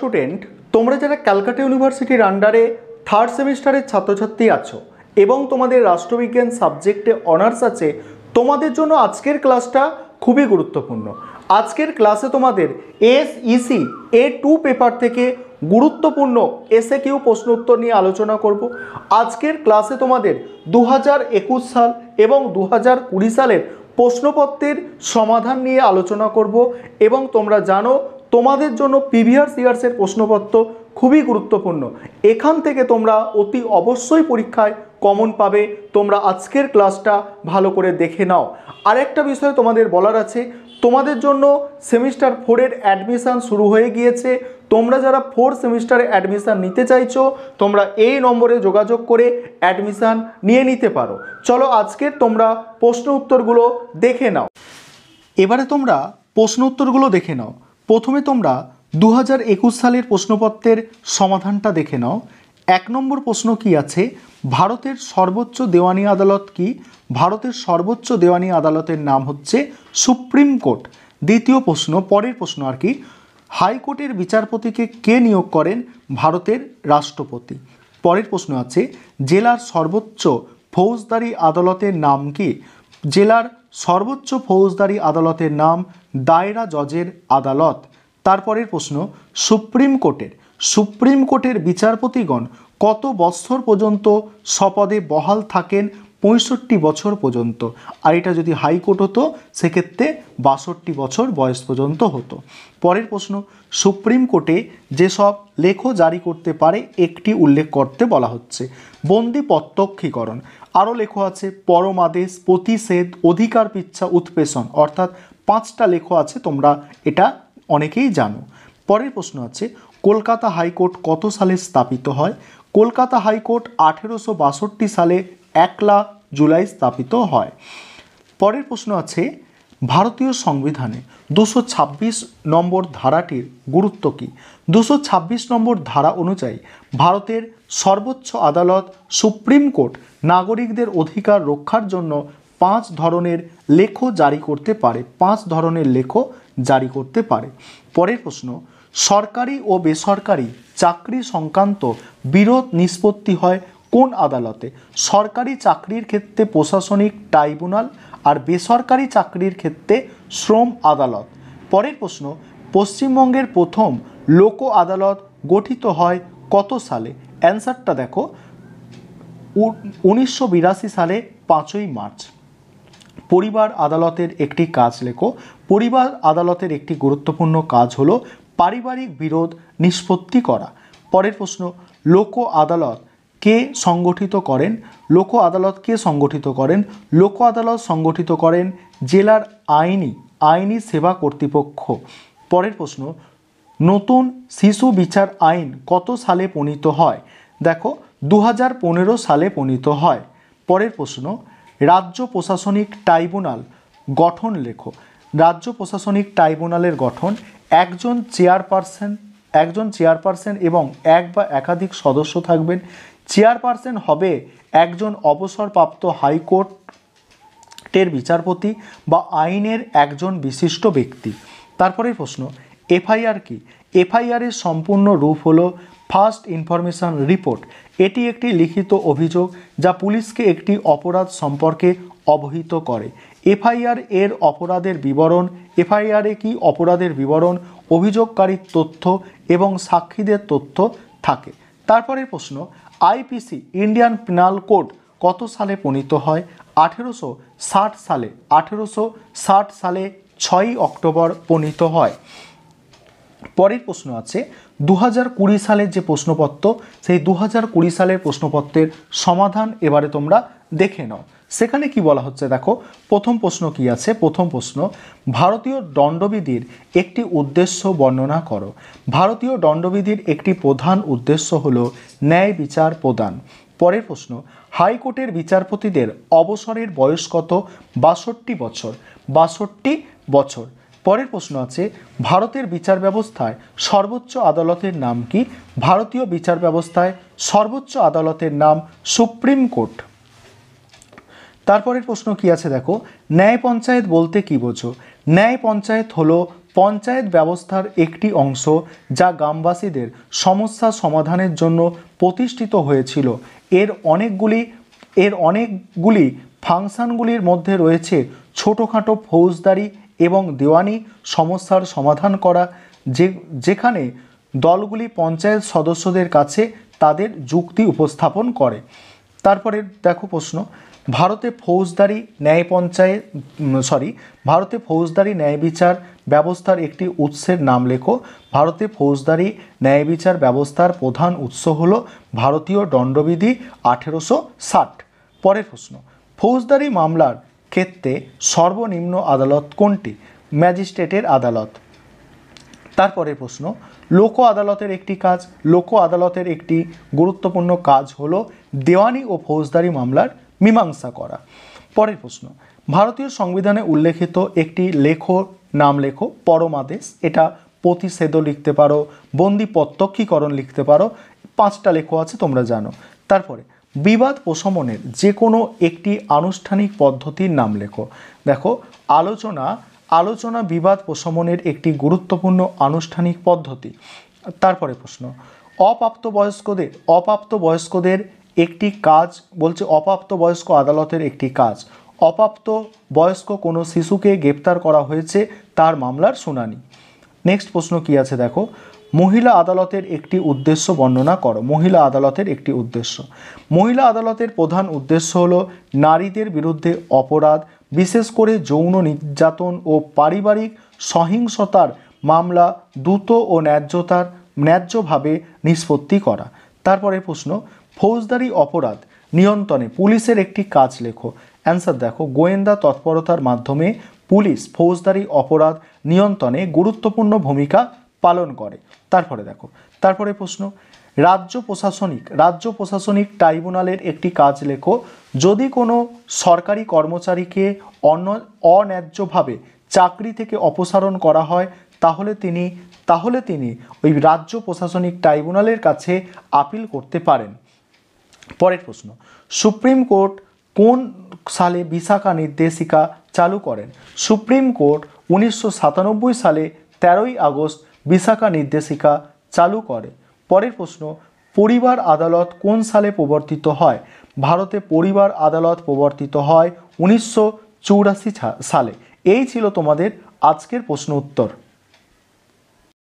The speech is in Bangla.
স্টুডেন্ট, তোমরা যারা ক্যালকাটা ইউনিভার্সিটির আন্ডারে থার্ড সেমিস্টারের ছাত্রছাত্রী আছো এবং তোমাদের রাষ্ট্রবিজ্ঞান সাবজেক্টে অনার্স আছে, তোমাদের জন্য আজকের ক্লাসটা খুবই গুরুত্বপূর্ণ। আজকের ক্লাসে তোমাদের এসইসি A2 পেপার থেকে গুরুত্বপূর্ণ এসএকিউ প্রশ্ন উত্তর নিয়ে আলোচনা করব। আজকের ক্লাসে তোমাদের 2021 সাল এবং 2020 সালের প্রশ্নপত্রের সমাধান নিয়ে আলোচনা করব এবং তোমরা জানো তোমাদের জন্য প্রিভিয়াস ইয়ার্সের প্রশ্নপত্র খুবই গুরুত্বপূর্ণ। এখান থেকে তোমরা অতি অবশ্যই পরীক্ষায় কমন পাবে। তোমরা আজকের ক্লাসটা ভালো করে দেখে নাও। আরেকটা বিষয় তোমাদের বলার আছে, তোমাদের জন্য সেমিস্টার 4-এর অ্যাডমিশান শুরু হয়ে গিয়েছে। তোমরা যারা 4 সেমিস্টারে অ্যাডমিশান নিতে চাইছো, তোমরা এই নম্বরে যোগাযোগ করে অ্যাডমিশান নিয়ে নিতে পারো। চলো আজকের তোমরা প্রশ্ন উত্তরগুলো দেখে নাও। এবারে তোমরা প্রশ্ন উত্তরগুলো দেখে নাও। প্রথমে তোমরা 2021 সালের প্রশ্নপত্রের সমাধানটা দেখে নাও। 1 নম্বর প্রশ্ন কি আছে, ভারতের সর্বোচ্চ দেওয়ানি আদালত কি? ভারতের সর্বোচ্চ দেওয়ানি আদালতের নাম হচ্ছে সুপ্রিম কোর্ট। দ্বিতীয় প্রশ্ন, পরের প্রশ্ন আর কি, হাইকোর্টের বিচারপতিকে কে নিয়োগ করেন? ভারতের রাষ্ট্রপতি। পরের প্রশ্ন আছে, জেলার সর্বোচ্চ ফৌজদারি আদালতের নাম কি? জেলার সর্বোচ্চ ফৌজদারি আদালতের নাম দায়রা জজের আদালত। তারপরের প্রশ্ন, সুপ্রিম কোর্টের বিচারপতিগণ কত বছর পর্যন্ত স্বপদে বহাল থাকেন? 65 বছর পর্যন্ত। আর এটা যদি হাইকোর্ট হতো সেক্ষেত্রে 62 বছর বয়স পর্যন্ত হতো। পরের প্রশ্ন, সুপ্রিম কোর্টে যেসব লেখ জারি করতে পারে একটি উল্লেখ করতে বলা হচ্ছে। বন্দি প্রত্যক্ষীকরণ। আরও লেখ আছে পরমাদেশ, প্রতিষেধ, অধিকার পিচ্ছা, উৎপেষণ, অর্থাৎ 5টা লেখ আছে, তোমরা এটা অনেকেই জানো। পরের প্রশ্ন আছে, কলকাতা হাইকোর্ট কত সালে স্থাপিত হয়? কলকাতা হাইকোর্ট 1862 সালে 1 জুলাই স্থাপিত হয়। পরের প্রশ্ন আছে, ভারতীয় সংবিধানে 226 নম্বর ধারাটির গুরুত্ব কী? 226 নম্বর ধারা অনুযায়ী ভারতের সর্বোচ্চ আদালত সুপ্রিম কোর্ট নাগরিকদের অধিকার রক্ষার জন্য 5 ধরনের লেখ জারি করতে পারে। 5 ধরনের লেখ জারি করতে পারে। পরের প্রশ্ন, সরকারি ও বেসরকারি চাকরি সংক্রান্ত বিরোধ নিষ্পত্তি হয় কোন আদালতে? সরকারি চাকরির ক্ষেত্রে প্রশাসনিক ট্রাইব্যুনাল আর বেসরকারি চাকরির ক্ষেত্রে শ্রম আদালত। পরের প্রশ্ন, পশ্চিমবঙ্গের প্রথম লোক আদালত গঠিত হয় কত সালে? অ্যান্সারটা দেখো, 1982 সালে 5ই মার্চ। পরিবার আদালতের একটি কাজ লেখো। পরিবার আদালতের একটি গুরুত্বপূর্ণ কাজ হলো পারিবারিক বিরোধ নিষ্পত্তি করা। পরের প্রশ্ন, লোক আদালত কে সংগঠিত করেন? লোক আদালত কে সংগঠিত করেন? লোক আদালত সংগঠিত করেন জেলার আইনি সেবা কর্তৃপক্ষ। পরের প্রশ্ন, নতুন শিশু বিচার আইন কত সালে প্রণীত হয়? দেখো, 2015 সালে প্রণীত হয়। পরের প্রশ্ন, রাজ্য প্রশাসনিক ট্রাইব্যুনাল গঠন লেখো। রাজ্য প্রশাসনিক ট্রাইব্যুনালের গঠন, একজন চেয়ারপারসন এবং 1 বা একাধিক সদস্য থাকবেন। চেয়ারপারসন হবে একজন অবসরপ্রাপ্ত হাইকোর্টের বিচারপতি বা আইনের একজন বিশিষ্ট ব্যক্তি। তারপরে প্রশ্ন, এফআইআর কি? এফআইআরের সম্পূর্ণ রূপ হলো ফার্স্ট ইনফরমেশন রিপোর্ট। এটি একটি লিখিত অভিযোগ যা পুলিশকে একটি অপরাধ সম্পর্কে অবহিত করে। এফআইআর এর অপরাধের বিবরণ, এফআইআরে কি অপরাধের বিবরণ, অভিযোগকারীর তথ্য এবং সাক্ষীদের তথ্য থাকে। তারপরের প্রশ্ন, আইপিসি ইন্ডিয়ান পিনাল কোড কত সালে প্রণীত হয়? 1860 সালে। 1860 সালে 6ই অক্টোবর প্রণীত হয়। পরের প্রশ্ন আছে, 2020 সালের যে প্রশ্নপত্র, সেই 2020 সালের প্রশ্নপত্রের সমাধান এবারে তোমরা দেখে নাও। সেখানে কি বলা হচ্ছে দেখো, প্রথম প্রশ্ন কি আছে? প্রথম প্রশ্ন, ভারতীয় দণ্ডবিধির একটি উদ্দেশ্য বর্ণনা করো। ভারতীয় দণ্ডবিধির একটি প্রধান উদ্দেশ্য হলো ন্যায় বিচার প্রদান। পরের প্রশ্ন, হাইকোর্টের বিচারপতিদের অবসরের বয়স কত? 62 বছর। 62 বছর। পরের প্রশ্ন আছে, ভারতের বিচার ব্যবস্থায় সর্বোচ্চ আদালতের নাম কি? ভারতীয় বিচার ব্যবস্থায় সর্বোচ্চ আদালতের নাম সুপ্রিম কোর্ট। তারপরের প্রশ্ন কি আছে দেখো, ন্যায় পঞ্চায়েত বলতে কি বোঝো? ন্যায় পঞ্চায়েত হলো পঞ্চায়েত ব্যবস্থার একটি অংশ যা গ্রামবাসীদের সমস্যা সমাধানের জন্য প্রতিষ্ঠিত হয়েছিল। এর অনেকগুলি ফাংশনগুলির মধ্যে রয়েছে ছোটোখাটো ফৌজদারি এবং দেওয়ানি সমস্যার সমাধান করা, যেখানে দলগুলি পঞ্চায়েত সদস্যদের কাছে তাদের যুক্তি উপস্থাপন করে। তারপরে দেখো প্রশ্ন, ভারতে ফৌজদারি ন্যায় বিচার ব্যবস্থার একটি উৎসের নাম লেখো। ভারতে ফৌজদারি ন্যায় বিচার ব্যবস্থার প্রধান উৎস হল ভারতীয় দণ্ডবিধি 1860। পরের প্রশ্ন, ফৌজদারি মামলার ক্ষেত্রে সর্বনিম্ন আদালত কোনটি? ম্যাজিস্ট্রেটের আদালত। তারপরের প্রশ্ন, লোক আদালতের একটি গুরুত্বপূর্ণ কাজ হলো দেওয়ানি ও ফৌজদারি মামলার মীমাংসা করা। পরের প্রশ্ন, ভারতীয় সংবিধানে উল্লেখিত একটি নাম লেখো। পরমাদেশ, এটা প্রতিষেধ লিখতে পারো, বন্দি প্রত্যক্ষীকরণ লিখতে পারো, 5টা লেখো আছে তোমরা জানো। তারপরে বিবাদ প্রশমনের যে কোনো একটি আনুষ্ঠানিক পদ্ধতির নাম লেখো। দেখো, আলোচনা বিবাদ প্রশমনের একটি গুরুত্বপূর্ণ আনুষ্ঠানিক পদ্ধতি। তারপরে প্রশ্ন, অপ্রাপ্তবয়স্কদের একটি কাজ বলছে, অপ্রাপ্তবয়স্ক আদালতের একটি কাজ। অপ্রাপ্তবয়স্ক কোনো শিশুকে গ্রেপ্তার করা হয়েছে, তার মামলার শুনানি। নেক্সট প্রশ্ন কি আছে দেখো, মহিলা আদালতের একটি উদ্দেশ্য বর্ণনা করো। মহিলা আদালতের একটি উদ্দেশ্য, মহিলা আদালতের প্রধান উদ্দেশ্য হলো নারীদের বিরুদ্ধে অপরাধ, বিশেষ করে যৌন নির্যাতন ও পারিবারিক সহিংসতার মামলা দ্রুত ও ন্যায্যভাবে নিষ্পত্তি করা। তারপরে প্রশ্ন, ফৌজদারি অপরাধ নিয়ন্ত্রণে পুলিশের একটি কাজ লেখো। অ্যান্সার দেখো, গোয়েন্দা তৎপরতার মাধ্যমে পুলিশ ফৌজদারি অপরাধ নিয়ন্ত্রণে গুরুত্বপূর্ণ ভূমিকা পালন করে। তারপরে প্রশ্ন, রাজ্য প্রশাসনিক ট্রাইব্যুনালের একটি কাজ লেখো। যদি কোনো সরকারি কর্মচারীকে অন্যায্যভাবে চাকরি থেকে অপসারণ করা হয়, তাহলে তিনি ওই রাজ্য প্রশাসনিক ট্রাইব্যুনালের কাছে আপিল করতে পারেন। পরের প্রশ্ন, সুপ্রিম কোর্ট কোন সালে বিশাখা নির্দেশিকা চালু করেন? সুপ্রিম কোর্ট 1997 সালে 13ই আগস্ট বিশাখা নির্দেশিকা চালু করে। পরের প্রশ্ন, পরিবার আদালত কোন সালে প্রবর্তিত হয়? ভারতে পরিবার আদালত প্রবর্তিত হয় 1984 সালে। এই ছিল তোমাদের আজকের প্রশ্ন উত্তর।